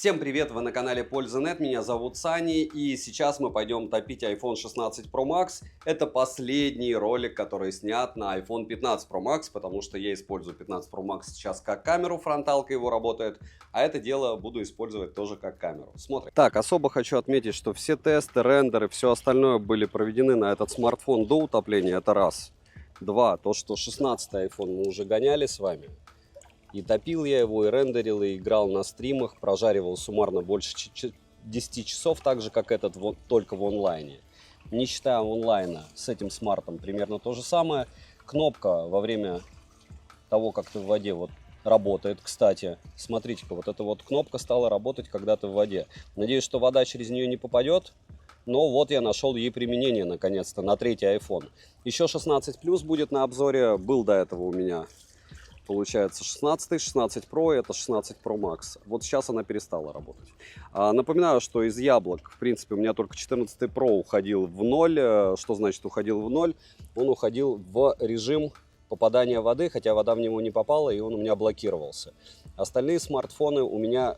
Всем привет, вы на канале Польза.нет, меня зовут Сани, и сейчас мы пойдем топить iPhone 16 Pro Max. Это последний ролик, который снят на iPhone 15 Pro Max, потому что я использую 15 Pro Max сейчас как камеру, фронталка его работает, а это дело буду использовать тоже как камеру. Смотрим. Так, особо хочу отметить, что все тесты, рендеры, все остальное были проведены на этот смартфон до утопления, это раз. Два, то что 16 iPhone мы уже гоняли с вами. И топил я его, и рендерил, и играл на стримах, прожаривал суммарно больше 10 часов, так же, как этот, вот, только в онлайне. Не считая онлайна, с этим смартом примерно то же самое. Кнопка во время того, как ты в воде, вот, работает, кстати. Смотрите-ка, вот эта вот кнопка стала работать, когда ты в воде. Надеюсь, что вода через нее не попадет. Но вот я нашел ей применение, наконец-то, на третий iPhone. Еще 16 Plus будет на обзоре, был до этого у меня. Получается 16, 16 Pro, это 16 Pro Max. Вот сейчас она перестала работать. Напоминаю, что из яблок, в принципе, у меня только 14 Pro уходил в ноль. Что значит уходил в ноль? Он уходил в режим попадания воды, хотя вода в него не попала, и он у меня блокировался. Остальные смартфоны у меня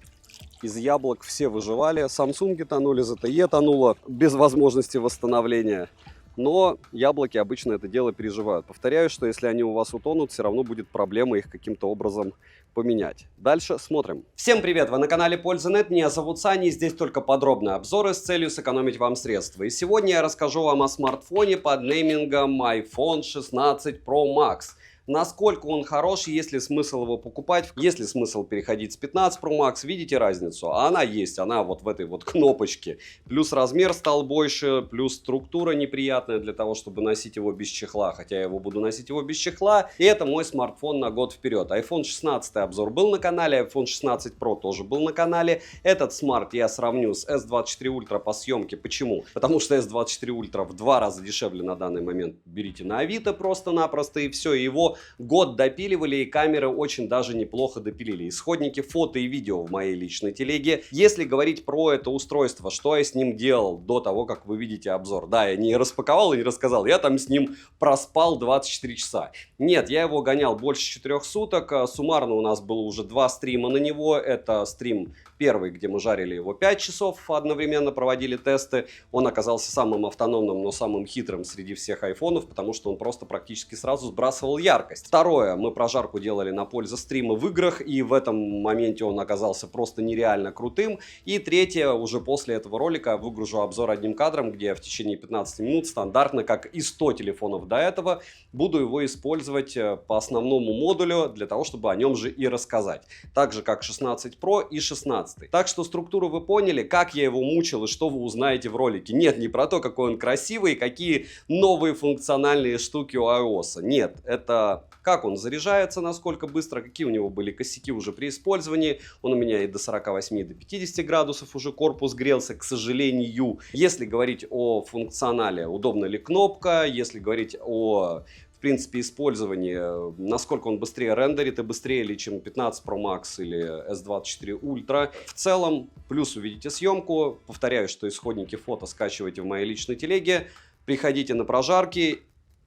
из яблок все выживали. Samsung тонули, ZTE тонула без возможности восстановления. Но яблоки обычно это дело переживают. Повторяю, что если они у вас утонут, все равно будет проблема их каким-то образом поменять. Дальше смотрим. Всем привет, вы на канале Польза.нет, меня зовут Саня, и здесь только подробные обзоры с целью сэкономить вам средства. И сегодня я расскажу вам о смартфоне под неймингом iPhone 16 Pro Max. Насколько он хорош, есть ли смысл его покупать, есть ли смысл переходить с 15 Pro Max, видите разницу? А она есть, она вот в этой вот кнопочке. Плюс размер стал больше, плюс структура неприятная для того, чтобы носить его без чехла, хотя я его буду носить его без чехла. И это мой смартфон на год вперед. iPhone 16 обзор был на канале, iPhone 16 Pro тоже был на канале. Этот смарт я сравню с S24 Ultra по съемке. Почему? Потому что S24 Ultra в 2 раза дешевле на данный момент. Берите на Авито просто-напросто и все, его год допиливали, и камеры очень даже неплохо допилили. Исходники фото и видео в моей личной телеге. Если говорить про это устройство, что я с ним делал до того, как вы видите обзор. Да, я не распаковал и не рассказал. Я там с ним проспал 24 часа. Нет, я его гонял больше 4 суток. Суммарно у нас было уже 2 стрима на него. Это стрим первый, где мы жарили его 5 часов, одновременно проводили тесты. Он оказался самым автономным, но самым хитрым среди всех айфонов, потому что он просто практически сразу сбрасывал яркость. Второе, мы прожарку делали на пользу стрима в играх, и в этом моменте он оказался просто нереально крутым. И третье, уже после этого ролика выгружу обзор одним кадром, где я в течение 15 минут стандартно, как и 100 телефонов до этого, буду его использовать по основному модулю, для того, чтобы о нем же и рассказать. Так же, как 16 Pro и 16. Так что структуру вы поняли, как я его мучил и что вы узнаете в ролике. Нет, не про то, какой он красивый, какие новые функциональные штуки у iOS. Нет, это как он заряжается, насколько быстро, какие у него были косяки уже при использовании. Он у меня и до 48, и до 50 градусов уже корпус грелся, к сожалению. Если говорить о функционале, удобна ли кнопка, если говорить о... В принципе, использование, насколько он быстрее рендерит и быстрее ли, чем 15 Pro Max или S24 Ultra. В целом, плюс увидите съемку. Повторяю, что исходники фото скачивайте в моей личной телеге. Приходите на прожарки.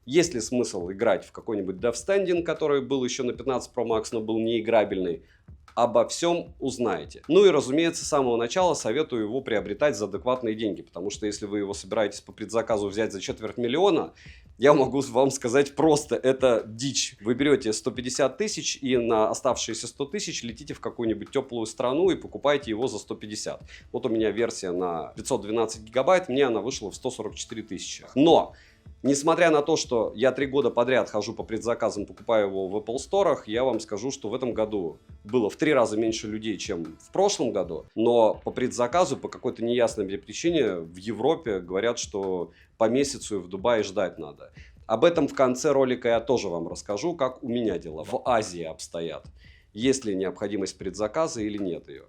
Есть ли смысл играть в какой-нибудь Death Stranding, который был еще на 15 Pro Max, но был неиграбельный? Обо всем узнаете. Ну и, разумеется, с самого начала советую его приобретать за адекватные деньги, потому что если вы его собираетесь по предзаказу взять за 250 000, я могу вам сказать просто, это дичь. Вы берете 150 тысяч и на оставшиеся 100 тысяч летите в какую-нибудь теплую страну и покупаете его за 150. Вот у меня версия на 512 гигабайт, мне она вышла в 144 тысячи. Но... Несмотря на то, что я 3 года подряд хожу по предзаказам, покупаю его в Apple Store, я вам скажу, что в этом году было в 3 раза меньше людей, чем в прошлом году. Но по предзаказу, по какой-то неясной мне причине, в Европе говорят, что по месяцу и в Дубае ждать надо. Об этом в конце ролика я тоже вам расскажу, как у меня дела в Азии обстоят. Есть ли необходимость предзаказа или нет ее.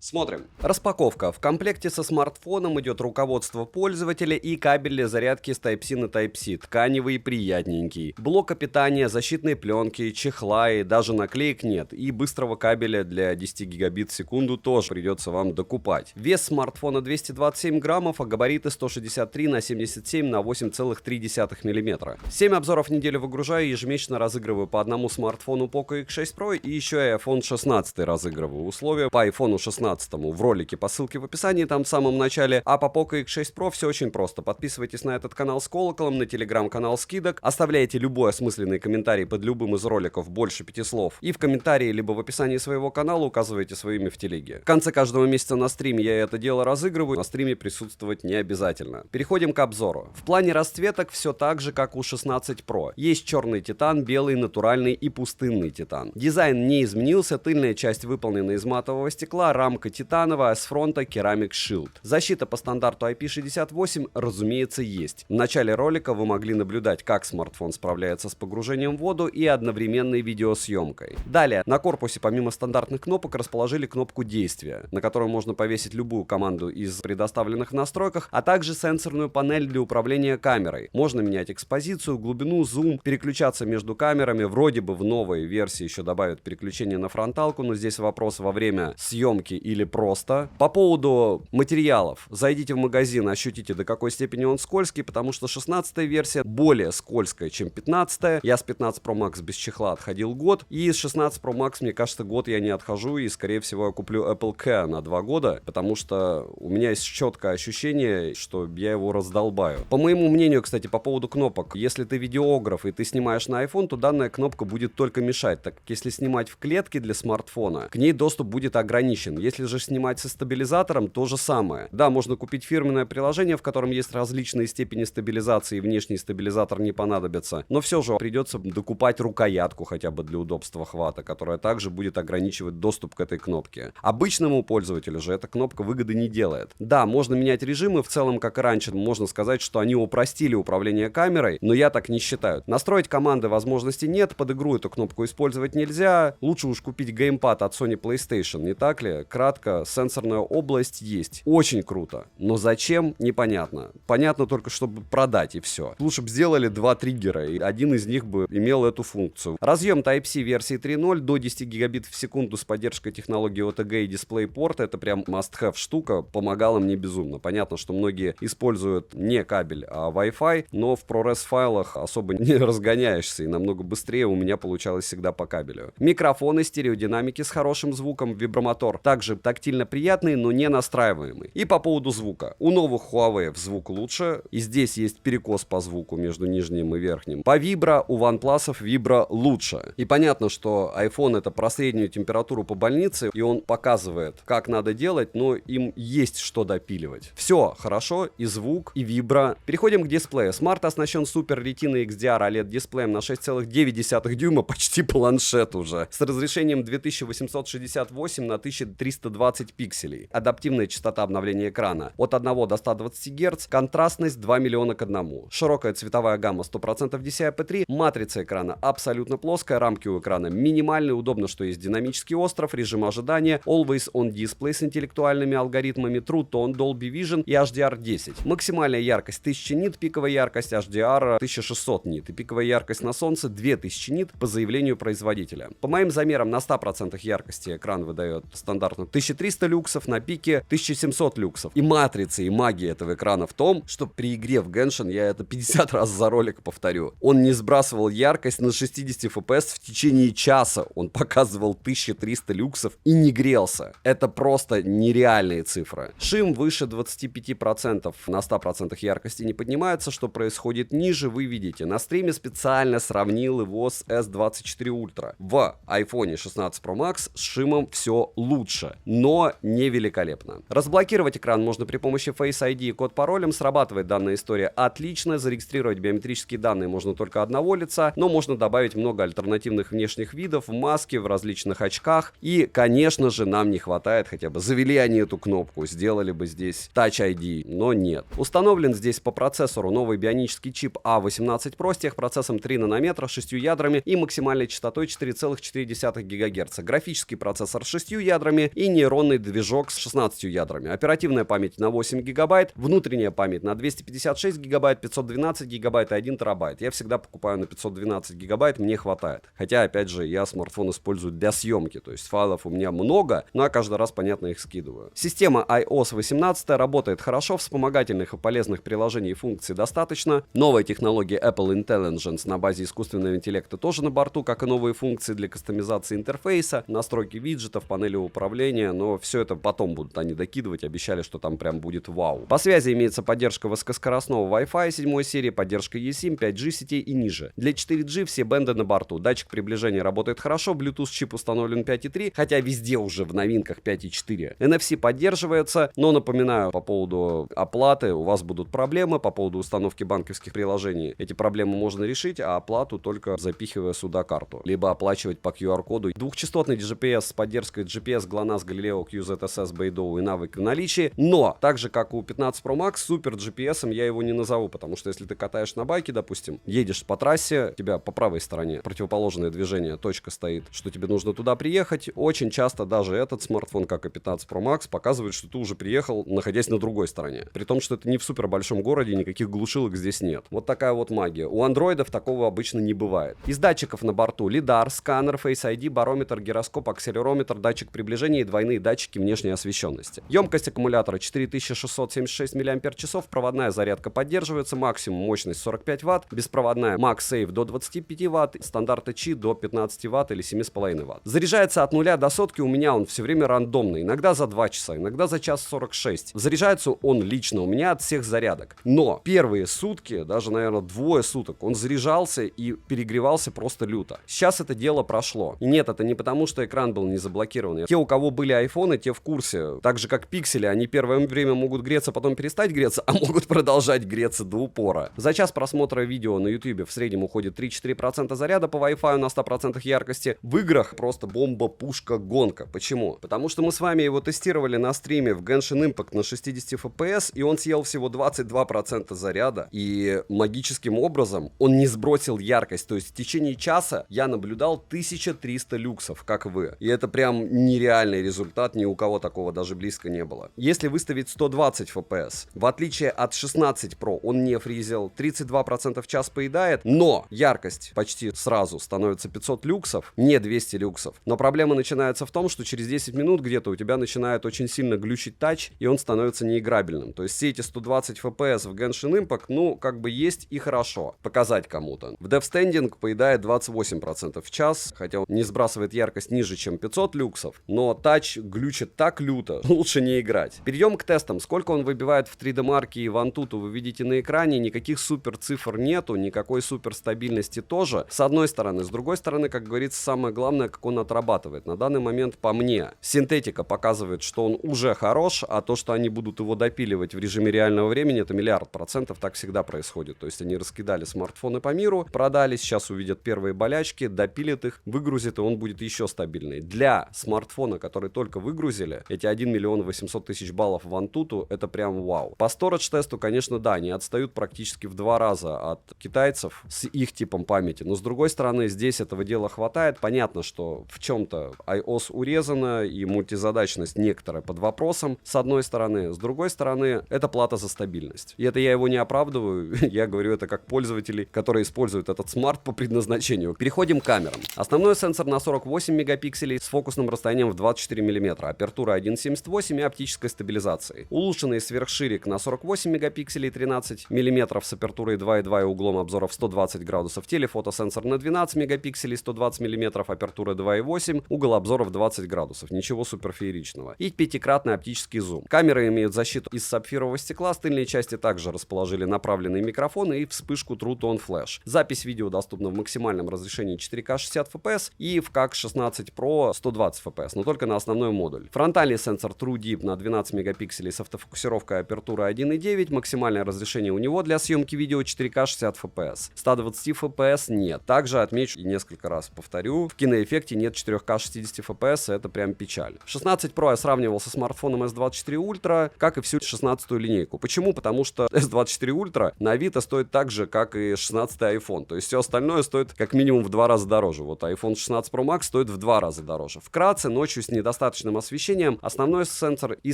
Смотрим. Распаковка. В комплекте со смартфоном идет руководство пользователя и кабель для зарядки с Type-C на Type-C, тканевый и приятненький. Блока питания, защитной пленки, чехла и даже наклеек нет. И быстрого кабеля для 10 гигабит в секунду тоже придется вам докупать. Вес смартфона 227 граммов, а габариты 163 на 77 на 8,3 мм. 7 обзоров в неделю выгружаю, ежемесячно разыгрываю по одному смартфону Poco X6 Pro и еще и iPhone 16 разыгрываю. Условия по iPhone 16 16 в ролике по ссылке в описании, там в самом начале. А по Poco X6 Pro все очень просто. Подписывайтесь на этот канал с колоколом, на телеграм-канал скидок, оставляйте любой осмысленный комментарий под любым из роликов больше 5 слов, и в комментарии либо в описании своего канала указывайте свое имя в телеге. В конце каждого месяца на стриме я это дело разыгрываю, на стриме присутствовать не обязательно. Переходим к обзору. В плане расцветок все так же, как у 16 Pro. Есть черный титан, белый, натуральный и пустынный титан. Дизайн не изменился, тыльная часть выполнена из матового стекла, рамка титановая, с фронта Ceramic Shield. Защита по стандарту IP68, разумеется, есть. В начале ролика вы могли наблюдать, как смартфон справляется с погружением в воду и одновременной видеосъемкой. Далее, на корпусе помимо стандартных кнопок расположили кнопку действия, на которую можно повесить любую команду из предоставленных в настройках, а также сенсорную панель для управления камерой. Можно менять экспозицию, глубину, зум, переключаться между камерами. Вроде бы в новой версии еще добавят переключение на фронталку, но здесь вопрос во время съемки или просто. По поводу материалов. Зайдите в магазин, ощутите, до какой степени он скользкий, потому что 16-я версия более скользкая, чем 15-я. Я с 15 Pro Max без чехла отходил год, и с 16 Pro Max, мне кажется, год я не отхожу, и, скорее всего, я куплю Apple Care на 2 года, потому что у меня есть четкое ощущение, что я его раздолбаю. По моему мнению, кстати, по поводу кнопок, если ты видеограф и ты снимаешь на iPhone, то данная кнопка будет только мешать, так как если снимать в клетке для смартфона, к ней доступ будет ограничен. Если же снимать со стабилизатором, то же самое. Да, можно купить фирменное приложение, в котором есть различные степени стабилизации, и внешний стабилизатор не понадобится, но все же придется докупать рукоятку хотя бы для удобства хвата, которая также будет ограничивать доступ к этой кнопке. Обычному пользователю же эта кнопка выгоды не делает. Да, можно менять режимы, в целом, как и раньше, можно сказать, что они упростили управление камерой, но я так не считаю. Настроить команды возможности нет, под игру эту кнопку использовать нельзя, лучше уж купить геймпад от Sony PlayStation, не так ли? Кратко, сенсорная область есть. Очень круто. Но зачем? Непонятно. Понятно только, чтобы продать и все. Лучше бы сделали 2 триггера, и один из них бы имел эту функцию. Разъем Type-C версии 3.0 до 10 гигабит в секунду с поддержкой технологии OTG и DisplayPort. Это прям must-have штука, помогала мне безумно. Понятно, что многие используют не кабель, а Wi-Fi, но в ProRes файлах особо не разгоняешься, и намного быстрее у меня получалось всегда по кабелю. Микрофоны, стереодинамики с хорошим звуком, вибромотор также тактильно приятный, но не настраиваемый. И по поводу звука. У новых Huawei звук лучше, и здесь есть перекос по звуку между нижним и верхним. По вибро у OnePlus вибро лучше. И понятно, что iPhone это про среднюю температуру по больнице, и он показывает, как надо делать, но им есть что допиливать. Все хорошо, и звук, и вибро. Переходим к дисплею. Смарт оснащен Super Retina XDR OLED дисплеем на 6,9 дюйма, почти планшет уже, с разрешением 2868 на 1320 пикселей. Адаптивная частота обновления экрана от 1 до 120 Гц, контрастность 2 миллиона к 1. Широкая цветовая гамма 100% DCI-P3, матрица экрана абсолютно плоская, рамки у экрана минимальные, удобно, что есть динамический остров, режим ожидания, Always On Display с интеллектуальными алгоритмами, True Tone, Dolby Vision и HDR10. Максимальная яркость 1000 нит, пиковая яркость HDR 1600 нит и пиковая яркость на солнце 2000 нит по заявлению производителя. По моим замерам на 100% яркости экран выдает стандартно 1300 люксов, на пике 1700 люксов. И матрица, и магия этого экрана в том, что при игре в Genshin, я это 50 раз за ролик повторю, он не сбрасывал яркость на 60 FPS в течение часа. Он показывал 1300 люксов и не грелся. Это просто нереальные цифры. Шим выше 25% на 100% яркости не поднимается. Что происходит ниже, вы видите. На стриме специально сравнил его с S24 Ultra. В iPhone 16 Pro Max с шимом все лучше, но не великолепно. Разблокировать экран можно при помощи Face ID и код-паролем. Срабатывает данная история отлично. Зарегистрировать биометрические данные можно только одного лица, но можно добавить много альтернативных внешних видов в маске, в различных очках. И, конечно же, нам не хватает, хотя бы завели они эту кнопку, сделали бы здесь Touch ID, но нет. Установлен здесь по процессору новый бионический чип A18 Pro с техпроцессом 3 нанометра, 6 ядрами и максимальной частотой 4,4 ГГц. Графический процессор с 6 ядрами и нейронный движок с 16 ядрами. Оперативная память на 8 гигабайт, внутренняя память на 256 гигабайт, 512 гигабайт и 1 терабайт. Я всегда покупаю на 512 гигабайт, мне хватает. Хотя, опять же, я смартфон использую для съемки, то есть файлов у меня много, но я каждый раз, понятно, их скидываю. Система iOS 18 работает хорошо, вспомогательных и полезных приложений и функций достаточно. Новая технология Apple Intelligence на базе искусственного интеллекта тоже на борту, как и новые функции для кастомизации интерфейса, настройки виджетов, панели управления освещение, но все это потом будут они докидывать, обещали, что там прям будет вау. По связи имеется поддержка высокоскоростного Wi-Fi 7 серии, поддержка eSIM, 5G сетей и ниже. Для 4G все бенды на борту. Датчик приближения работает хорошо, Bluetooth чип установлен 5.3, хотя везде уже в новинках 5.4. NFC поддерживается, но напоминаю по поводу оплаты, у вас будут проблемы по поводу установки банковских приложений. Эти проблемы можно решить, а оплату только запихивая сюда карту, либо оплачивать по QR-коду. Двухчастотный GPS с поддержкой GPS, GLONASS, Galileo, QZSS, Beidou и навык в наличии, но так же как у 15 Pro Max, супер GPS я его не назову, потому что если ты катаешь на байке, допустим, едешь по трассе, у тебя по правой стороне противоположное движение, точка стоит, что тебе нужно туда приехать, очень часто даже этот смартфон, как и 15 Pro Max, показывает, что ты уже приехал, находясь на другой стороне, при том, что это не в супер большом городе, никаких глушилок здесь нет. Вот такая вот магия. У андроидов такого обычно не бывает. Из датчиков на борту лидар, сканер, Face ID, барометр, гироскоп, акселерометр, датчик приближения и двойные датчики внешней освещенности. Емкость аккумулятора 4676 мАч, проводная зарядка поддерживается, максимум мощность 45 Вт, беспроводная MagSafe до 25 Вт, стандарт Qi до 15 Вт или 7,5 Вт. Заряжается от 0 до сотки, у меня он все время рандомный, иногда за 2 часа, иногда за час 46. Заряжается он лично у меня от всех зарядок. Но первые сутки, даже, наверное, двое суток, он заряжался и перегревался просто люто. Сейчас это дело прошло. И нет, это не потому, что экран был не заблокирован. Те, у кого были айфоны, те в курсе. Так же, как пиксели, они первое время могут греться, потом перестать греться, а могут продолжать греться до упора. За час просмотра видео на YouTube в среднем уходит 3-4% заряда по Wi-Fi на 100% яркости. В играх просто бомба, пушка, гонка. Почему? Потому что мы с вами его тестировали на стриме в Genshin Impact на 60 FPS, и он съел всего 22% заряда. И магическим образом он не сбросил яркость. То есть в течение часа я наблюдал 1300 люксов, как вы. И это прям нереальный результат, ни у кого такого даже близко не было. Если выставить 120 FPS, в отличие от 16 Pro, он не фризил, 32% в час поедает, но яркость почти сразу становится 500 люксов, не 200 люксов. Но проблема начинается в том, что через 10 минут где-то у тебя начинает очень сильно глючить тач, и он становится неиграбельным. То есть все эти 120 FPS в Genshin Impact, ну, как бы есть и хорошо показать кому-то. В Death Stranding поедает 28% в час, хотя он не сбрасывает яркость ниже, чем 500 люксов, но тач глючит так люто, лучше не играть. Перейдем к тестам. Сколько он выбивает в 3D Mark и в Antutu, вы видите на экране, никаких супер цифр нету, никакой супер стабильности тоже, с одной стороны. С другой стороны, как говорится, самое главное, как он отрабатывает. На данный момент, по мне, синтетика показывает, что он уже хорош, а то, что они будут его допиливать в режиме реального времени, это 1,000,000%, так всегда происходит. То есть они раскидали смартфоны по миру, продали, сейчас увидят первые болячки, допилят их, выгрузят, и он будет еще стабильный. Для смартфона, который только выгрузили, эти 1 800 000 баллов в Antutu, это прям вау. По storage тесту, конечно, да, они отстают практически в 2 раза от китайцев с их типом памяти, но с другой стороны, здесь этого дела хватает. Понятно, что в чем-то iOS урезана и мультизадачность некоторая под вопросом, с одной стороны. С другой стороны, это плата за стабильность. И это я его не оправдываю, я говорю это как пользователи, которые используют этот смарт по предназначению. Переходим к камерам. Основной сенсор на 48 мегапикселей с фокусным расстоянием в 24 мм, апертура 1.78 и оптической стабилизацией. Улучшенный сверхширик на 48 мегапикселей 13 мм с апертурой 2.2 и углом обзора в 120 градусов. Телефотосенсор на 12 мегапикселей 120 мм, апертура 2.8, угол обзора в 20 градусов. Ничего суперфееричного. И пятикратный оптический зум. Камеры имеют защиту из сапфирового стекла, с тыльной части также расположили направленные микрофоны и вспышку True Tone Flash. Запись видео доступна в максимальном разрешении 4К 60 FPS и в как 16 Pro 120 FPS, но только на основной модуль. Фронтальный сенсор True Deep на 12 мегапикселей с автофокусировкой, апертура 1.9, максимальное разрешение у него для съемки видео 4К 60 FPS. 120 FPS нет. Также отмечу и несколько раз повторю, в киноэффекте нет 4К 60 FPS, это прям печаль. 16 Pro я сравнивал со смартфоном S24 Ultra, как и всю 16-ю линейку. Почему? Потому что S24 Ultra на Авито стоит так же, как и 16-й iPhone. То есть все остальное стоит как минимум в 2 раза дороже. Вот iPhone 16 Pro Max стоит в 2 раза дороже. Вкратце, ночью с недостаточным освещением, основной сенсор и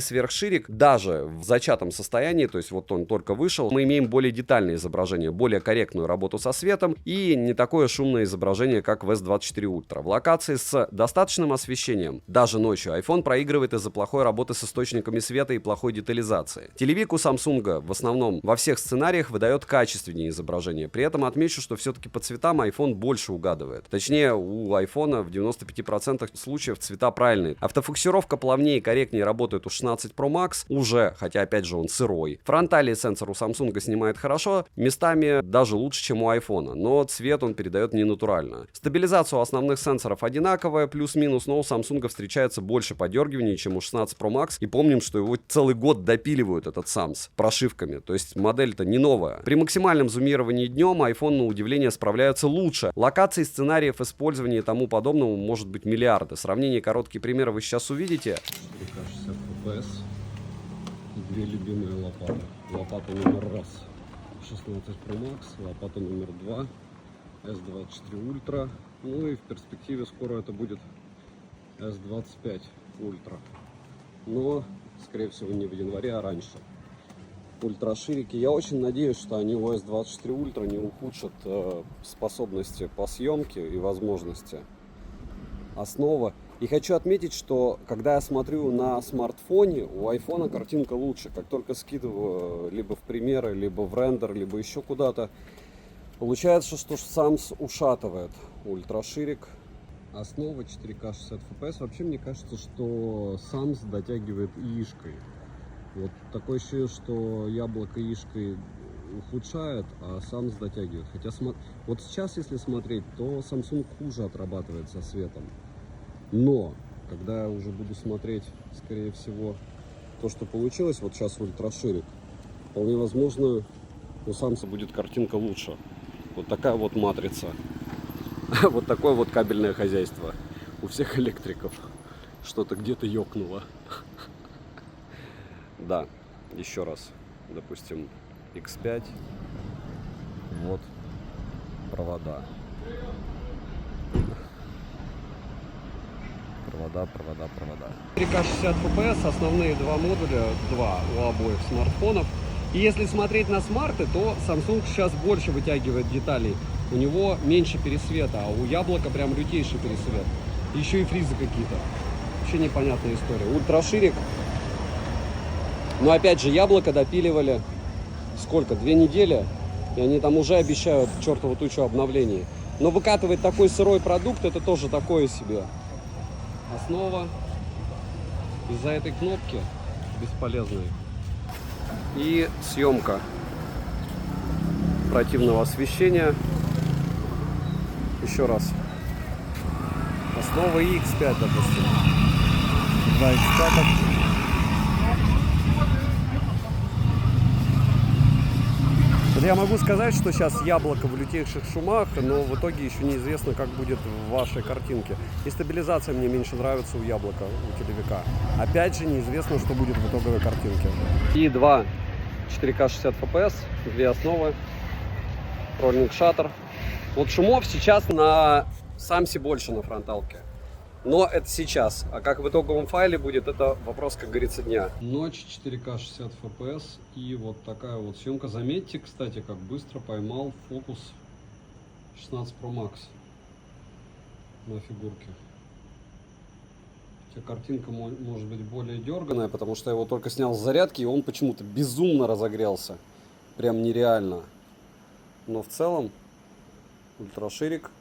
сверхширик, даже в зачатом состоянии, то есть вот он только вышел, мы имеем более детальное изображение, более корректную работу со светом и не такое шумное изображение, как в S24 Ultra. В локации с достаточным освещением, даже ночью, iPhone проигрывает из-за плохой работы с источниками света и плохой детализации. Телевик у Samsung в основном во всех сценариях выдает качественнее изображение. При этом отмечу, что все-таки по цветам iPhone больше угадывает. Точнее, у iPhone в 95% случаев цвета правильные. А в Автофокусировка плавнее и корректнее работает у 16 Pro Max уже, хотя опять же он сырой. Фронтальный сенсор у Samsung снимает хорошо, местами даже лучше, чем у iPhone, но цвет он передает ненатурально. Стабилизация у основных сенсоров одинаковая, плюс-минус, но у Samsung встречается больше подергиваний, чем у 16 Pro Max. И помним, что его целый год допиливают, этот SAMS, прошивками, то есть модель-то не новая. При максимальном зумировании днем iPhone, на удивление, справляется лучше. Локаций, сценариев использования и тому подобного может быть миллиарды. Сравнение, короткие примеры вы сейчас увидите. 4К 60 FPS и две любимые лопаты. Лопата номер 1 16 Pro Max, лопата номер 2 S24 Ultra. Ну и в перспективе скоро это будет S25 Ultra. Но, скорее всего, не в январе, а раньше. Ультраширики. Я очень надеюсь, что они у S24 Ultra не ухудшат способности по съемке и возможности. Основа. И хочу отметить, что когда я смотрю на смартфоне, у айфона картинка лучше. Как только скидываю либо в примеры, либо в рендер, либо еще куда-то, получается, что SAMS ушатывает ультраширик. Основа 4К 60 FPS. Вообще мне кажется, что SAMS дотягивает яишкой. Вот такое ощущение, что яблоко яишкой ухудшает, а SAMS дотягивает. Хотя вот сейчас, если смотреть, то Samsung хуже отрабатывает со светом. Но, когда я уже буду смотреть, скорее всего, то, что получилось, вот сейчас ультраширик, вполне возможно, у Samsung будет картинка лучше. Вот такая вот матрица. Вот такое вот кабельное хозяйство. У всех электриков. Что-то где-то ёкнуло. Да, еще раз. Допустим, X5. Вот провода. Провода. 3К 60 FPS, основные два модуля, два у обоих смартфонов. И если смотреть на смарты, то Samsung сейчас больше вытягивает деталей. У него меньше пересвета, а у яблока прям лютейший пересвет. Еще и фризы какие-то. Вообще непонятная история. Ультраширик. Но опять же, яблоко допиливали сколько? 2 недели. И они там уже обещают чертову тучу обновлений. Но выкатывать такой сырой продукт, это тоже такое себе. Основа из-за этой кнопки бесполезной. И съемка противного освещения. Еще раз. Основа и X5, допустим. 2 X5. Вот я могу сказать, что сейчас яблоко в лютейших шумах, но в итоге еще неизвестно, как будет в вашей картинке. И стабилизация мне меньше нравится у яблока, у телевика. Опять же, неизвестно, что будет в итоговой картинке. И 2 4К 60 FPS, две основы, роллинг шаттер. Вот шумов сейчас на SAMS больше на фронталке. Но это сейчас. А как в итоговом файле будет, это вопрос, как говорится, дня. Ночь, 4К 60 FPS и вот такая вот съемка. Заметьте, кстати, как быстро поймал фокус 16 Pro Max на фигурке. Хотя картинка может быть более дерганая, потому что я его только снял с зарядки, и он почему-то безумно разогрелся. Прям нереально. Но в целом ультраширик.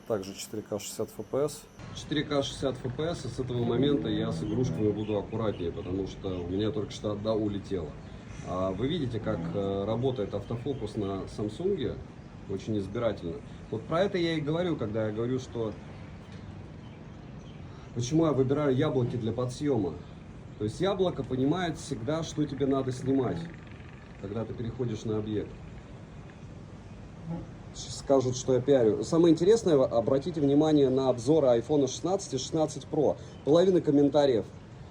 Также 4К 60 FPS. 4К 60 FPS, и с этого момента я с игрушками буду аккуратнее, потому что у меня только что одна улетела. А вы видите, как работает автофокус на Samsung, очень избирательно. Вот про это я и говорю, когда я говорю, что почему я выбираю яблоки для подсъема. То есть яблоко понимает всегда, что тебе надо снимать, когда ты переходишь на объект. Скажут, что я пиарю. Самое интересное, обратите внимание на обзоры iPhone 16 и 16 Pro. Половина комментариев: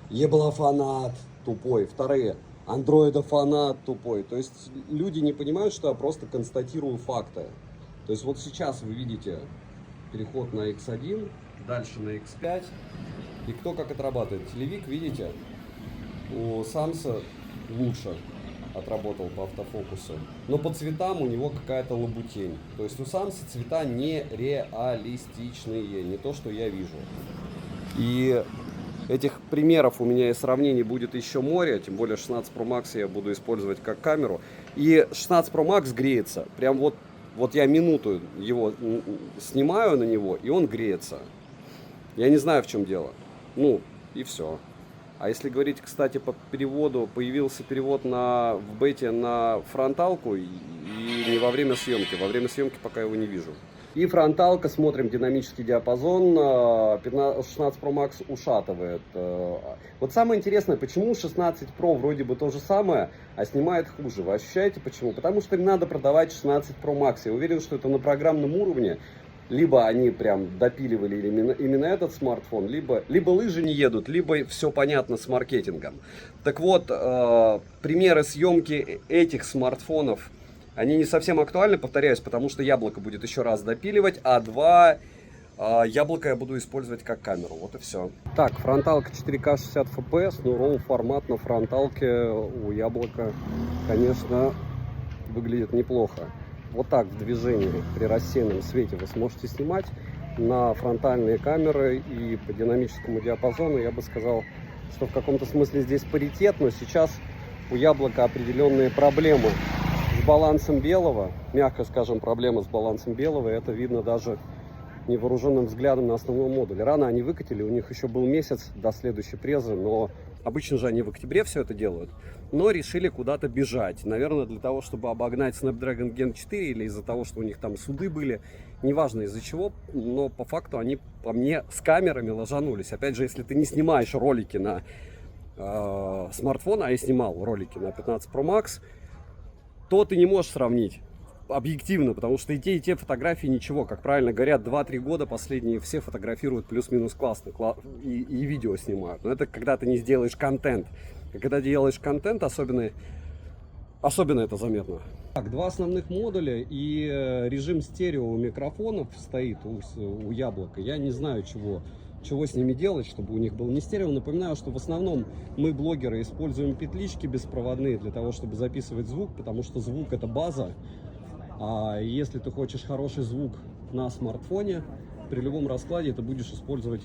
еблофанат тупой. Вторые: андроида фанат тупой. То есть люди не понимают, что я просто констатирую факты. То есть вот сейчас вы видите переход на X1, дальше на X5. И кто как отрабатывает. Телевик, видите, у Samsung лучше отработал по автофокусу, но по цветам у него какая-то лабутень. То есть у Samsung цвета нереалистичные, не то, что я вижу. И этих примеров у меня и сравнений будет еще море, тем более 16 Pro Max я буду использовать как камеру. И 16 Pro Max греется, прям вот я минуту его снимаю на него, и он греется. Я не знаю, в чем дело. Ну, и все. А если говорить, кстати, по переводу, появился перевод в бете на фронталку и не во время съемки. Во время съемки пока его не вижу. И фронталка, смотрим динамический диапазон, 16 Pro Max ушатывает. Вот самое интересное, почему 16 Pro вроде бы то же самое, а снимает хуже. Вы ощущаете почему? Потому что им надо продавать 16 Pro Max. Я уверен, что это на программном уровне. Либо они прям допиливали именно этот смартфон, либо лыжи не едут, либо все понятно с маркетингом. Так вот, примеры съемки этих смартфонов, они не совсем актуальны, повторяюсь, потому что яблоко будет еще раз допиливать, а два яблоко я буду использовать как камеру. Вот и все. Так, фронталка 4К 60 FPS, но RAW формат на фронталке у яблока, конечно, выглядит неплохо. Вот так в движении при рассеянном свете вы сможете снимать на фронтальные камеры, и по динамическому диапазону я бы сказал, что в каком-то смысле здесь паритет, но сейчас у яблока определенные проблемы с балансом белого, мягко скажем, проблемы с балансом белого, это видно даже невооруженным взглядом на основном модуле. Рано они выкатили, у них еще был месяц до следующей презы, но обычно же они в октябре все это делают, но решили куда-то бежать. Наверное, для того, чтобы обогнать Snapdragon Gen 4 или из-за того, что у них там суды были, неважно из-за чего, но по факту они по мне с камерами ложанулись. Опять же, если ты не снимаешь ролики на смартфон, а я снимал ролики на 15 Pro Max, то ты не можешь сравнить объективно, потому что и те фотографии ничего, как правильно говорят, 2-3 года последние все фотографируют плюс-минус классно, и видео снимают. Но это когда ты не сделаешь контент. И когда делаешь контент, особенно это заметно. Так, два основных модуля и режим стерео микрофонов стоит у яблока. Я не знаю, чего с ними делать, чтобы у них был не стерео. Напоминаю, что в основном мы, блогеры, используем петлички беспроводные для того, чтобы записывать звук, потому что звук — это база. А если ты хочешь хороший звук на смартфоне, при любом раскладе ты будешь использовать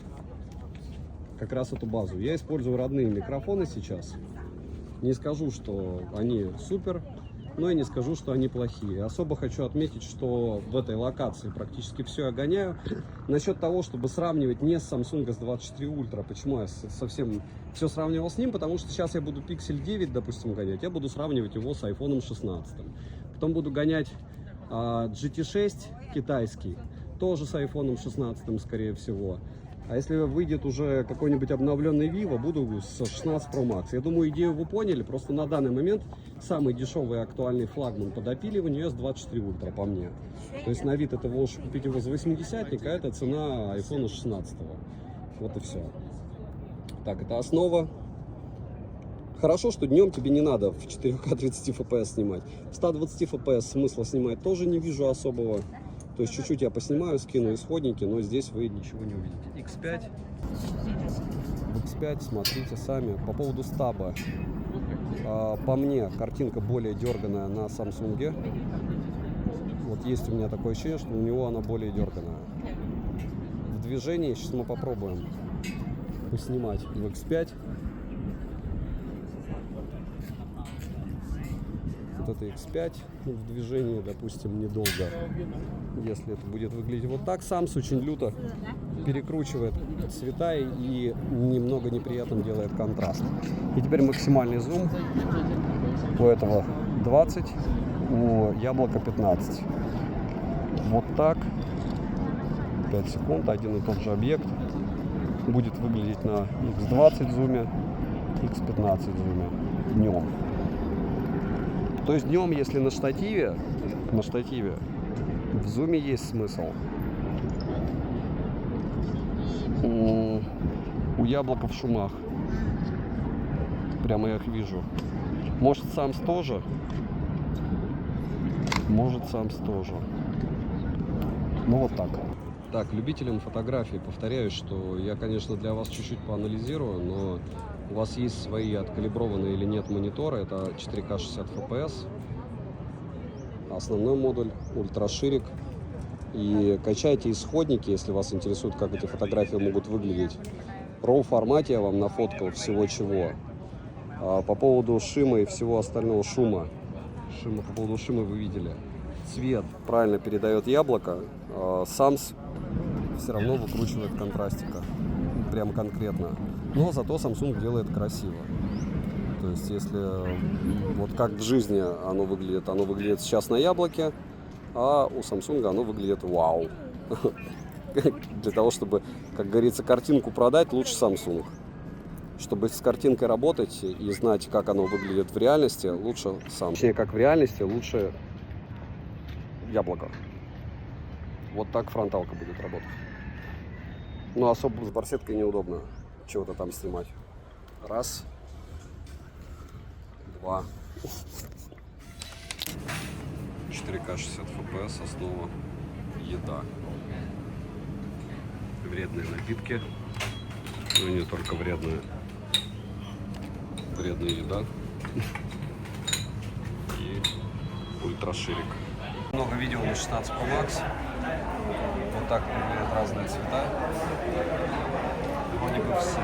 как раз эту базу. Я использую родные микрофоны сейчас. Не скажу, что они супер, но и не скажу, что они плохие. Особо хочу отметить, что в этой локации практически все я гоняю. Насчет того, чтобы сравнивать не с Samsung S24 Ultra, почему я совсем все сравнивал с ним, потому что сейчас я буду Pixel 9, допустим, гонять, я буду сравнивать его с iPhone 16. Потом буду гонять GT6 китайский, тоже с iPhone 16, скорее всего. А если выйдет уже какой-нибудь обновленный Vivo, буду с 16 Pro Max. Я думаю, идею вы поняли, просто на данный момент самый дешевый и актуальный флагман по допиливанию S24 Ultra, по мне. То есть на вид это вы можете купить его за 80-ника, а это цена iPhone 16. Вот и все. Так, это основа. Хорошо, что днем тебе не надо в 4К 30 FPS снимать. В 120 FPS смысла снимать тоже не вижу особого. То есть чуть-чуть я поснимаю, скину исходники, но здесь вы ничего не увидите. X5. В X5 смотрите сами. По поводу стаба. По мне картинка более дерганая на Samsung. Вот есть у меня такое ощущение, что у него она более дерганая. В движении сейчас мы попробуем поснимать в X5. Вот это X5 в движении, допустим, недолго. Если это будет выглядеть вот так, Samsung очень люто перекручивает цвета и немного неприятным делает контраст. И теперь максимальный зум у этого 20, у яблока 15. Вот так. 5 секунд, один и тот же объект будет выглядеть на X20 зуме, X15 зуме днем. То есть днем, если на штативе, в зуме есть смысл. У яблока в шумах. Прямо я их вижу. Может, Самс тоже? Может, Самс тоже. Ну вот так. Так, любителям фотографий повторяюсь, что я, конечно, для вас чуть-чуть поанализирую, но у вас есть свои откалиброванные или нет мониторы. Это 4К 60 FPS. Основной модуль, ультраширик. И качайте исходники, если вас интересует, как эти фотографии могут выглядеть. В RAW формате я вам нафоткал всего чего. По поводу шима и всего остального шума. По поводу шума вы видели. Цвет правильно передает яблоко. Самс все равно выкручивает контрастика. прям конкретно. Но зато Samsung делает красиво. То есть, если вот как в жизни оно выглядит сейчас на яблоке, а у Samsung оно выглядит вау. Для того, чтобы, как говорится, картинку продать, лучше Samsung. Чтобы с картинкой работать и знать, как оно выглядит в реальности, лучше Samsung. Точнее, как в реальности, лучше яблоко. Вот так фронталка будет работать. Но особо с барсеткой неудобно чего-то там снимать. Раз. Два. 4К 60 FPS, основа еда. Вредные напитки. Ну и не только вредная еда. И ультраширик. Много видео на 16 Pro Max. Вот так выглядят разные цвета. Вроде бы все.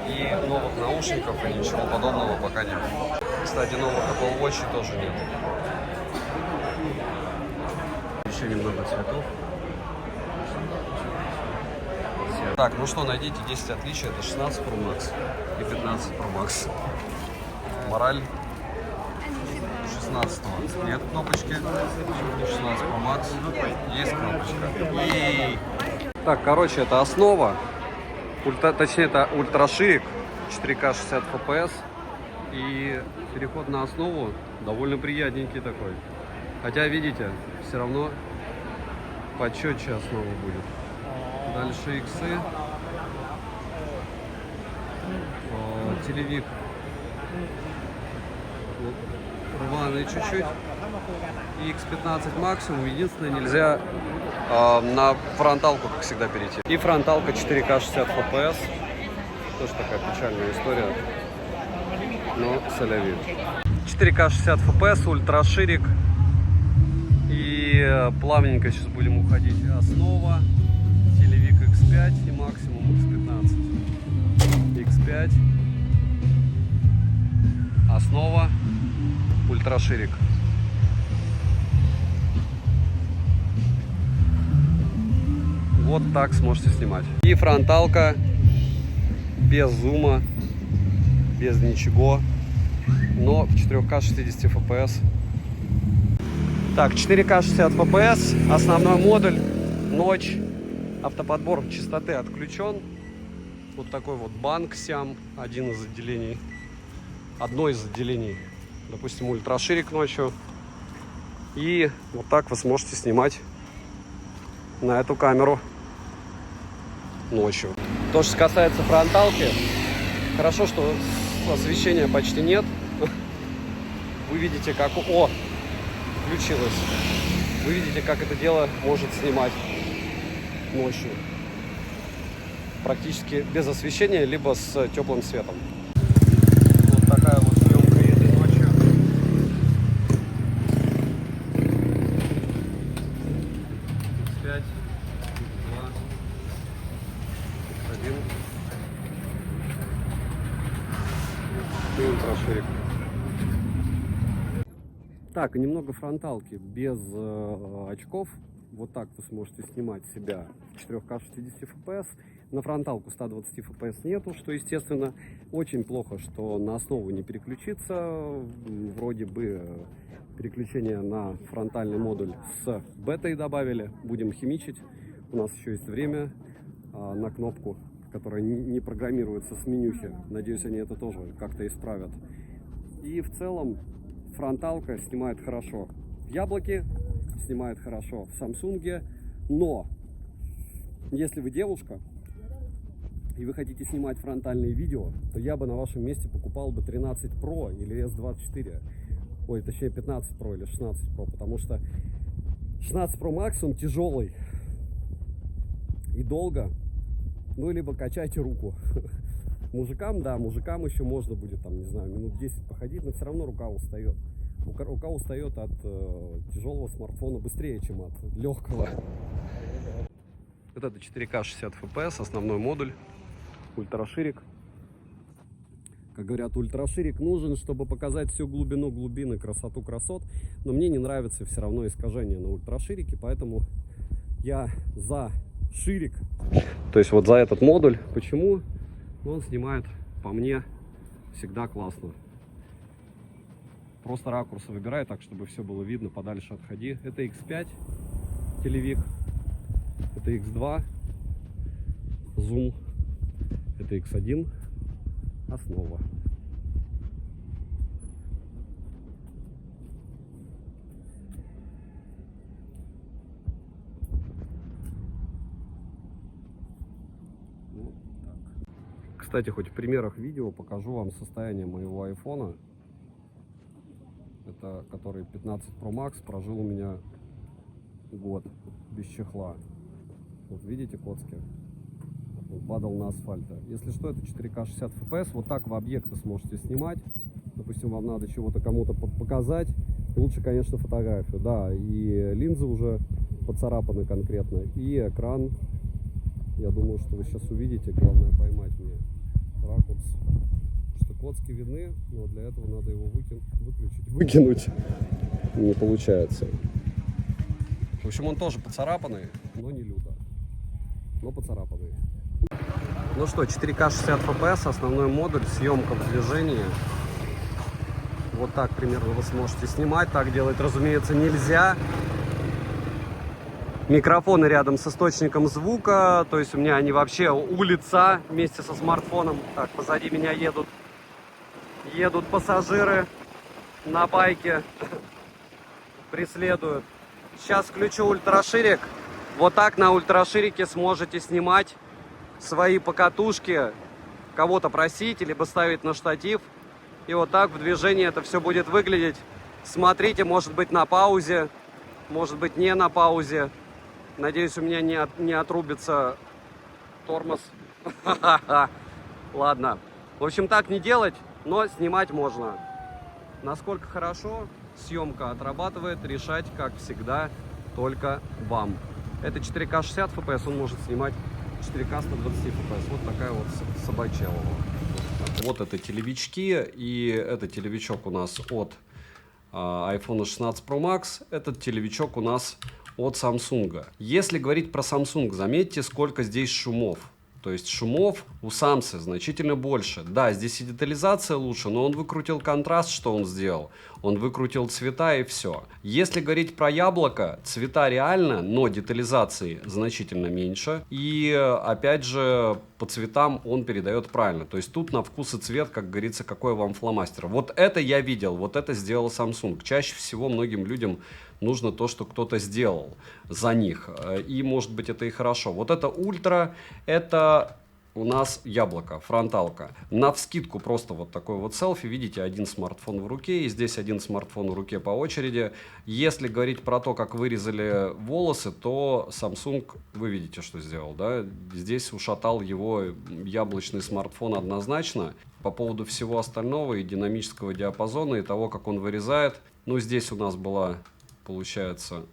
И новых наушников и ничего подобного пока нет. Кстати, новых Apple Watch тоже нет. Еще немного цветов. Так, ну что, найдите 10 отличий. Это 16 Pro Max и 15 Pro Max. Мораль 16-го нет кнопочки, 16 Pro Max есть кнопочка. И... Так, короче, это основа, точнее это ультраширик, 4К 60 FPS. И переход на основу довольно приятненький такой. Хотя, видите, все равно почетче основа будет. Дальше иксы. Телевик рваный чуть-чуть. И X15 максимум. Единственное, нельзя на фронталку, как всегда, перейти. И фронталка 4К 60 FPS. Тоже такая печальная история. Но соляви. 4К 60 FPS, ультраширик. И плавненько сейчас будем уходить. Основа, телевик X5 и максимум X15. X5. Основа, ультраширик. Вот так сможете снимать. И фронталка без зума, без ничего, но в 4К 60 FPS. Так, 4К 60 FPS, основной модуль, ночь, автоподбор частоты отключен. Вот такой вот банк SIAM, одно из отделений, допустим, ультраширик ночью. И вот так вы сможете снимать на эту камеру ночью. То, что касается фронталки, хорошо, что освещения почти нет. Вы видите, как... О! Включилось. Вы видите, как это дело может снимать ночью. Практически без освещения, либо с теплым светом. Вот такая вот съемка этой ночью. X5, X2, X1. И ультраширик. Так, и немного фронталки без очков. Вот так вы сможете снимать себя в 4К 60 FPS. На фронталку 120 FPS нету, что, естественно, очень плохо, что на основу не переключиться. Вроде бы переключение на фронтальный модуль с бетой добавили. Будем химичить. У нас еще есть время на кнопку, которая не программируется с менюхи. Надеюсь, они это тоже как-то исправят. И в целом фронталка снимает хорошо в яблоке, снимает хорошо в Samsung, но если вы девушка и вы хотите снимать фронтальные видео, то я бы на вашем месте покупал бы 13 Pro или S24, ой, точнее 15 Pro или 16 Pro, потому что 16 Pro Max, он тяжелый и долго, ну, либо качайте руку. Мужикам, да, мужикам еще можно будет, там, не знаю, минут 10 походить, но все равно рука устает. Рука устает от тяжелого смартфона быстрее, чем от легкого. Вот это 4К 60 FPS, основной модуль, ультраширик. Как говорят, ультраширик нужен, чтобы показать всю глубину глубины, красоту красот. Но мне не нравится все равно искажение на ультраширике, поэтому я за ширик. То есть вот за этот модуль. Почему? Ну, он снимает, по мне, всегда классно. Просто ракурсы выбирай так, чтобы все было видно, подальше отходи. Это X5 телевик, это X2 зум, это X1 основа. Вот так. Кстати, хоть в примерах видео покажу вам состояние моего айфона. Это который 15 Pro Max, прожил у меня год без чехла. Вот видите коцки? Он падал на асфальт. Если что, это 4К 60 FPS. Вот так в объекты сможете снимать. Допустим, вам надо чего-то кому-то показать. Лучше, конечно, фотографию. Да, и линзы уже поцарапаны конкретно. И экран. Я думаю, что вы сейчас увидите. Главное поймать мне ракурс. Что коцки видны, но для этого надо его выключить. Выкинуть не получается. В общем, он тоже поцарапанный, но не люто. Но поцарапанный. Ну что, 4К 60 FPS, основной модуль, съемка в движении. Вот так примерно вы сможете снимать. Так делать, разумеется, нельзя. Микрофоны рядом с источником звука. То есть у меня они вообще у лица вместе со смартфоном. Так, позади меня едут пассажиры на байке. Преследуют. Сейчас включу ультраширик. Вот так на ультраширике сможете снимать свои покатушки, кого-то просить, либо ставить на штатив. И вот так в движении это все будет выглядеть. Смотрите, может быть на паузе, может быть не на паузе. Надеюсь, у меня не отрубится тормоз. Ладно. В общем, так не делать, но снимать можно. Насколько хорошо съемка отрабатывает, решать, как всегда, только вам. Это 4К 60 FPS, он может снимать 4К 120 FPS. Вот такая вот собачья. Вот это телевички, и это телевичок у нас от iPhone 16 Pro Max, этот телевичок у нас от Samsung. Если говорить про Samsung, заметьте, сколько здесь шумов. То есть шумов у Samsung значительно больше. Да, здесь и детализация лучше, но он выкрутил контраст, что он сделал. Он выкрутил цвета и все. Если говорить про яблоко, цвета реально, но детализации значительно меньше. И опять же, по цветам он передает правильно. То есть тут на вкус и цвет, как говорится, какой вам фломастер. Вот это я видел, вот это сделал Samsung. Чаще всего многим людям нужно то, что кто-то сделал за них. И может быть это и хорошо. Вот это ультра, это у нас яблоко, фронталка. Навскидку просто вот такой вот селфи. Видите, один смартфон в руке, и здесь один смартфон в руке по очереди. Если говорить про то, как вырезали волосы, то Samsung, вы видите, что сделал, да? Здесь ушатал его яблочный смартфон однозначно. По поводу всего остального и динамического диапазона, и того, как он вырезает. Ну, здесь у нас была, получается,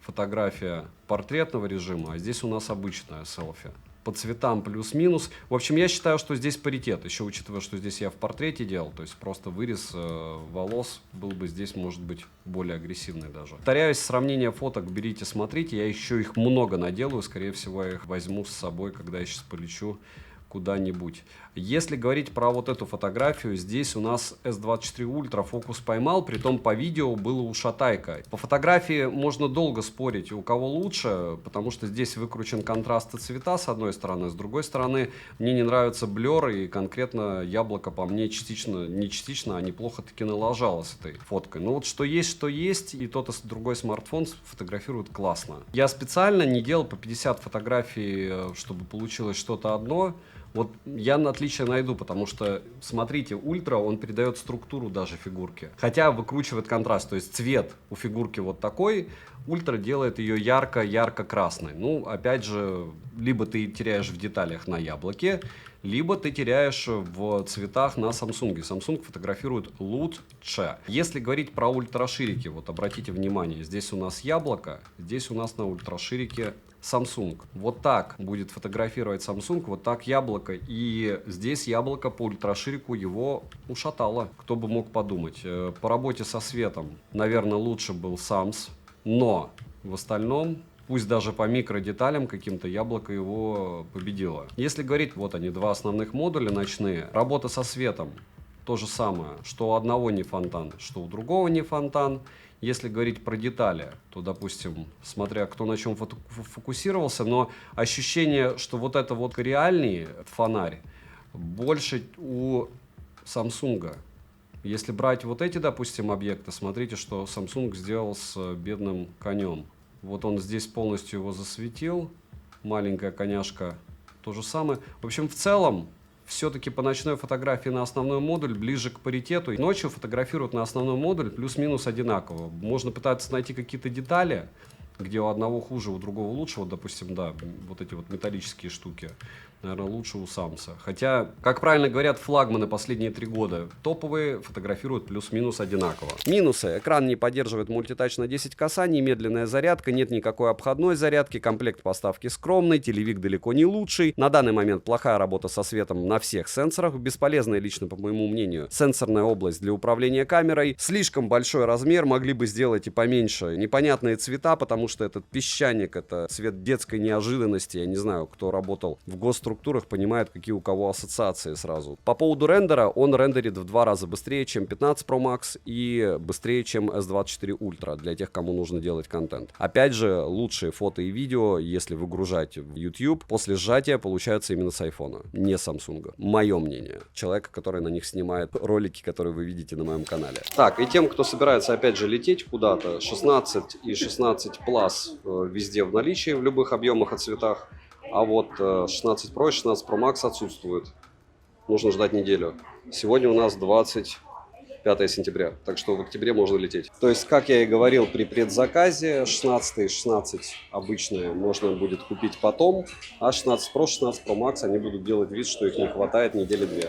фотография портретного режима, а здесь у нас обычная селфи. По цветам плюс-минус. В общем, я считаю, что здесь паритет. Еще учитывая, что здесь я в портрете делал, то есть просто вырез волос был бы здесь, может быть, более агрессивный даже. Повторяюсь, сравнение фоток берите, смотрите. Я еще их много наделаю. Скорее всего, я их возьму с собой, когда я сейчас полечу куда-нибудь. Если говорить про вот эту фотографию, здесь у нас S24 Ultra фокус поймал, притом по видео было ушатайка. По фотографии можно долго спорить, у кого лучше, потому что здесь выкручен контраст и цвета с одной стороны, с другой стороны мне не нравится блер, и конкретно яблоко по мне не частично, а неплохо таки налажало с этой фоткой. Но вот что есть, и тот и другой смартфон фотографирует классно. Я специально не делал по 50 фотографий, чтобы получилось что-то одно. Вот я на отличие найду, потому что, смотрите, ультра, он передает структуру даже фигурки. Хотя выкручивает контраст, то есть цвет у фигурки вот такой, ультра делает ее ярко-красной. Ну, опять же, либо ты теряешь в деталях на яблоке, либо ты теряешь в цветах на Samsung. Samsung фотографирует лучше. Если говорить про ультраширики, вот обратите внимание, здесь у нас яблоко, здесь у нас на ультраширике Samsung. Вот так будет фотографировать Samsung, вот так яблоко. И здесь яблоко по ультраширику его ушатало. Кто бы мог подумать. По работе со светом, наверное, лучше был Sams. Но в остальном пусть даже по микродеталям каким-то яблоко его победило. Если говорить, вот они, два основных модуля ночные, работа со светом, то же самое, что у одного не фонтан, что у другого не фонтан. Если говорить про детали, то, допустим, смотря кто на чем фокусировался, но ощущение, что вот это вот реальный фонарь, больше у Samsung. Если брать вот эти, допустим, объекты, смотрите, что Samsung сделал с бедным конем. Вот он здесь полностью его засветил, маленькая коняшка, то же самое. В общем, в целом, все-таки по ночной фотографии на основной модуль ближе к паритету. Ночью фотографируют на основной модуль плюс-минус одинаково. Можно пытаться найти какие-то детали, где у одного хуже, у другого лучше. Вот, допустим, да, вот эти вот металлические штуки, наверное, лучше у Самса. Хотя, как правильно говорят флагманы последние 3 года, топовые фотографируют плюс-минус одинаково. Минусы. Экран не поддерживает мультитач на 10 касаний, медленная зарядка, нет никакой обходной зарядки, комплект поставки скромный, телевик далеко не лучший. На данный момент плохая работа со светом на всех сенсорах, бесполезная лично, по моему мнению, сенсорная область для управления камерой, слишком большой размер, могли бы сделать и поменьше. Непонятные цвета, потому что этот песчаник, это цвет детской неожиданности, я не знаю, кто работал в госструктурах, понимает, какие у кого ассоциации сразу. По поводу рендера, он рендерит в 2 раза быстрее, чем 15 Pro Max и быстрее, чем S24 Ultra, для тех, кому нужно делать контент. Опять же, лучшие фото и видео, если выгружать в YouTube, после сжатия получаются именно с iPhone, не Samsung. Мое мнение. Человека, который на них снимает ролики, которые вы видите на моем канале. Так, и тем, кто собирается опять же лететь куда-то, 16 и 16 Plus везде в наличии, в любых объемах и цветах. А вот 16 Pro и 16 Pro Max отсутствуют. Нужно ждать неделю. Сегодня у нас 25 сентября, так что в октябре можно лететь. То есть, как я и говорил при предзаказе, 16 и 16 обычные можно будет купить потом, а 16 Pro, 16 Pro Max они будут делать вид, что их не хватает недели 2.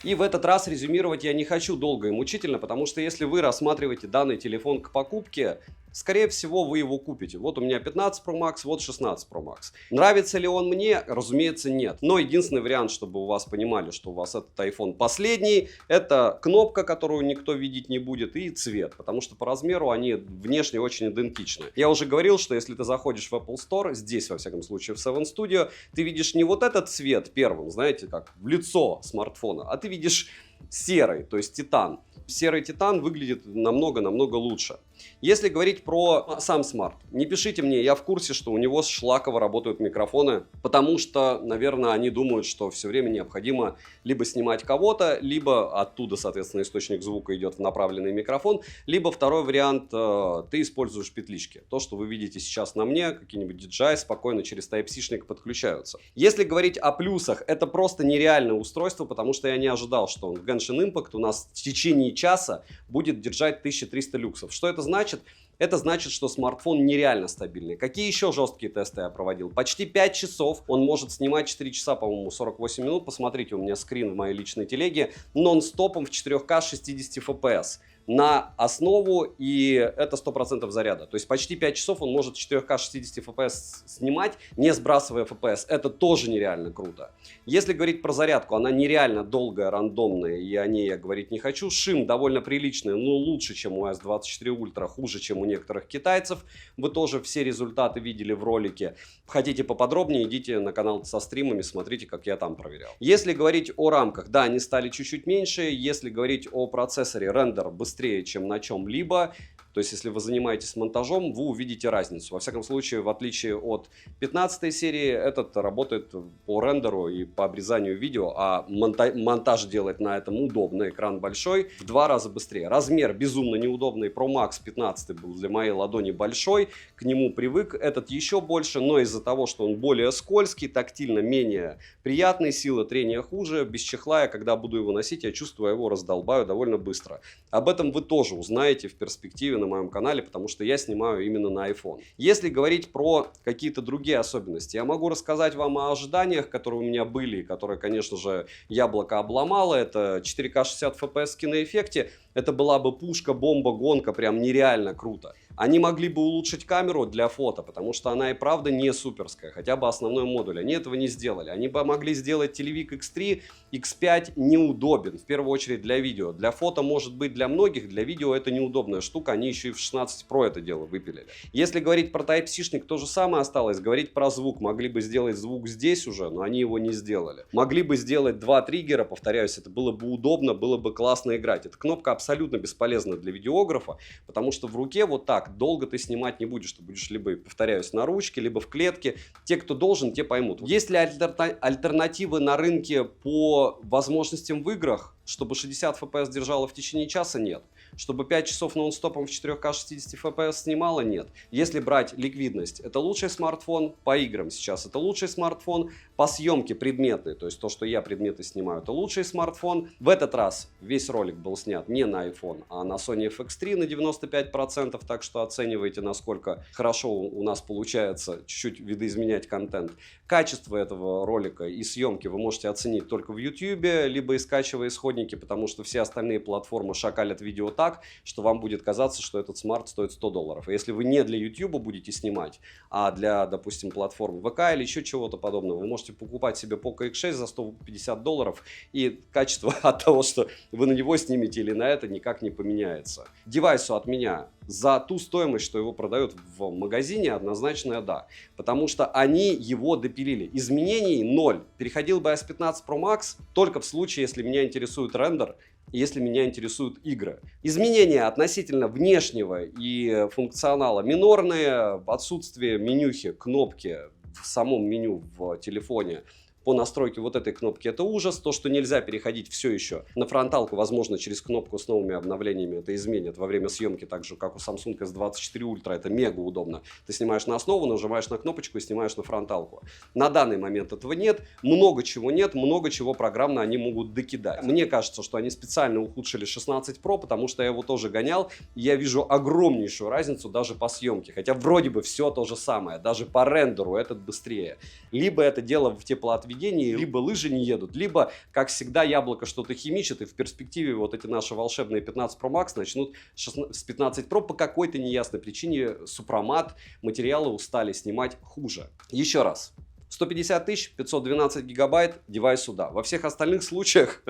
И в этот раз резюмировать я не хочу долго и мучительно, потому что если вы рассматриваете данный телефон к покупке, скорее всего, вы его купите. Вот у меня 15 Pro Max, вот 16 Pro Max. Нравится ли он мне? Разумеется, нет. Но единственный вариант, чтобы у вас понимали, что у вас этот iPhone последний, это кнопка, которую никто видеть не будет, и цвет. Потому что по размеру они внешне очень идентичны. Я уже говорил, что если ты заходишь в Apple Store, здесь, во всяком случае, в 7 Studio, ты видишь не вот этот цвет первым, знаете, как в лицо смартфона, а ты видишь серый, то есть титан. Серый титан выглядит намного-намного лучше. Если говорить про сам смарт, не пишите мне, я в курсе, что у него шлаково работают микрофоны, потому что, наверное, они думают, что все время необходимо либо снимать кого-то, либо оттуда, соответственно, источник звука идет в направленный микрофон, либо второй вариант, ты используешь петлички. То, что вы видите сейчас на мне, какие-нибудь DJI спокойно через Type-C-шник подключаются. Если говорить о плюсах, это просто нереальное устройство, потому что я не ожидал, что он в Genshin Impact у нас в течение часа будет держать 1300 люксов. Что это значит? Это значит, что смартфон нереально стабильный. Какие еще жесткие тесты я проводил? Почти 5 часов. Он может снимать 4 часа, по-моему, 48 минут. Посмотрите, у меня скрин в моей личной телеге. Нон-стопом в 4К 60 FPS. На основу, и это 100% заряда. То есть почти 5 часов он может 4К 60 FPS снимать, не сбрасывая FPS. Это тоже нереально круто. Если говорить про зарядку, она нереально долгая, рандомная, и о ней я говорить не хочу. Шим довольно приличный, но лучше, чем у S24 Ultra, хуже, чем у некоторых китайцев. Вы тоже все результаты видели в ролике. Хотите поподробнее, идите на канал со стримами, смотрите, как я там проверял. Если говорить о рамках, да, они стали чуть-чуть меньше. Если говорить о процессоре, рендер быстрее, чем на чем-либо. То есть, если вы занимаетесь монтажом, вы увидите разницу. Во всяком случае, в отличие от 15 серии, этот работает по рендеру и по обрезанию видео, а монтаж делать на этом удобно, экран большой, в 2 раза быстрее. Размер безумно неудобный. Pro Max 15 был для моей ладони большой, к нему привык, этот еще больше, но из-за того, что он более скользкий, тактильно менее приятный, сила трения хуже, без чехла я, когда буду его носить, я чувствую, его раздолбаю довольно быстро. Об этом вы тоже узнаете в перспективе на моем канале, потому что я снимаю именно на iPhone. Если говорить про какие-то другие особенности, я могу рассказать вам о ожиданиях, которые у меня были, которые, конечно же, яблоко обломало. Это 4К 60 FPS в киноэффекте. это была бы пушка, бомба, гонка, прям нереально круто. Они могли бы улучшить камеру для фото, потому что она и правда не суперская, хотя бы основной модуль. Они этого не сделали. Они бы могли сделать Телевик X3, X5 неудобен, в первую очередь для видео. Для фото может быть для многих, для видео это неудобная штука, они еще и в 16 Pro это дело выпилили. Если говорить про Type-C-шник, то же самое осталось. Говорить про звук, могли бы сделать звук здесь уже, но они его не сделали. Могли бы сделать 2 триггера, повторяюсь, это было бы удобно, было бы классно играть. Эта кнопка абсолютно бесполезна для видеографа, потому что в руке вот так долго ты снимать не будешь. Ты будешь либо, повторяюсь, на ручке, либо в клетке. Те, кто должен, те поймут. Есть ли альтернативы на рынке по возможностям в играх? Чтобы 60 FPS держало в течение часа? Нет. Чтобы 5 часов нон-стопом в 4К 60 FPS снимало? Нет. Если брать ликвидность, это лучший смартфон по играм сейчас. Это лучший смартфон по съемке предметной. То есть то, что я предметы снимаю, это лучший смартфон. В этот раз весь ролик был снят не на iPhone, а на Sony FX3 на 95%. Так что оценивайте, насколько хорошо у нас получается чуть-чуть видоизменять контент. Качество этого ролика и съемки вы можете оценить только в YouTube, либо скачивая исходники, потому что все остальные платформы шакалят видео так, что вам будет казаться, что этот смарт стоит $100. И если вы не для YouTube будете снимать, а для, допустим, платформы ВК или еще чего-то подобного, вы можете покупать себе Poco X6 за $150, и качество от того, что вы на него снимете или на это, никак не поменяется. Девайсу от меня за ту стоимость, что его продают в магазине, однозначно да. Потому что они его допилили. Изменений 0. Переходил бы S15 Pro Max только в случае, если меня интересует рендер, если меня интересуют игры. Изменения относительно внешнего и функционала минорные. Отсутствие менюхи, кнопки в самом меню в телефоне по настройке вот этой кнопки — это ужас. То, что нельзя переходить все еще на фронталку, возможно, через кнопку с новыми обновлениями это изменит во время съемки, так же, как у Samsung S24 Ultra. Это мега удобно. Ты снимаешь на основу, нажимаешь на кнопочку и снимаешь на фронталку. На данный момент этого нет. Много чего нет, много чего программно они могут докидать. Мне кажется, что они специально ухудшили 16 Pro, потому что я его тоже гонял, и я вижу огромнейшую разницу даже по съемке. Хотя вроде бы все то же самое. Даже по рендеру этот быстрее. Либо это дело в теплоотведении, либо лыжи не едут, либо, как всегда, яблоко что-то химичит, и в перспективе вот эти наши волшебные 15 Pro Max начнут с 15 Pro по какой-то неясной причине супромат, материалы устали снимать хуже. Еще раз. 150 тысяч, 512 гигабайт, девайс сюда. Во всех остальных случаях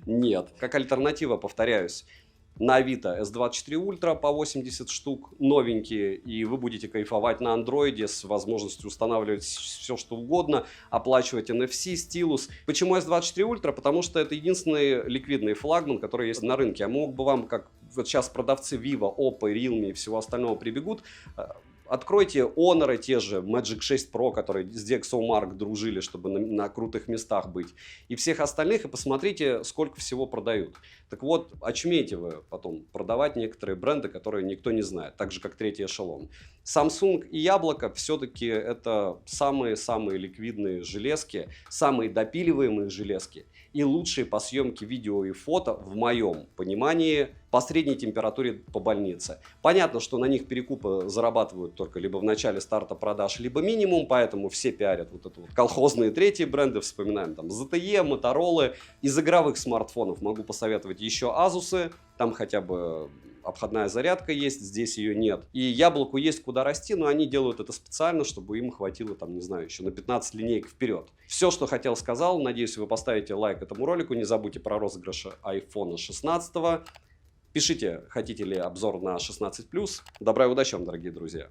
нет. Как альтернатива, повторяюсь, на Авито S24 Ultra по 80 штук, новенькие, и вы будете кайфовать на андроиде с возможностью устанавливать все, что угодно, оплачивать NFC, стилус. Почему S24 Ultra? Потому что это единственный ликвидный флагман, который есть на рынке. Я мог бы вам, как вот сейчас продавцы Vivo, Oppo, Realme и всего остального прибегут, откройте Honor, те же Magic 6 Pro, которые с DxOMark дружили, чтобы на крутых местах быть, и всех остальных, и посмотрите, сколько всего продают. Так вот, очумеете вы потом продавать некоторые бренды, которые никто не знает, так же, как третий эшелон. Samsung и Яблоко все-таки это самые-самые ликвидные железки, самые допиливаемые железки и лучшие по съемке видео и фото, в моем понимании, по средней температуре по больнице. Понятно, что на них перекупы зарабатывают только либо в начале старта продаж, либо минимум, поэтому все пиарят вот это вот колхозные третьи бренды, вспоминаем там ZTE, Motorola. Из игровых смартфонов могу посоветовать еще Asus, там хотя бы обходная зарядка есть, здесь ее нет. И Яблоку есть куда расти, но они делают это специально, чтобы им хватило, там, не знаю, еще на 15 линеек вперед. Все, что хотел, сказал. Надеюсь, вы поставите лайк этому ролику. Не забудьте про розыгрыш iPhone 16. Пишите, хотите ли обзор на 16+. Добра и удачи вам, дорогие друзья.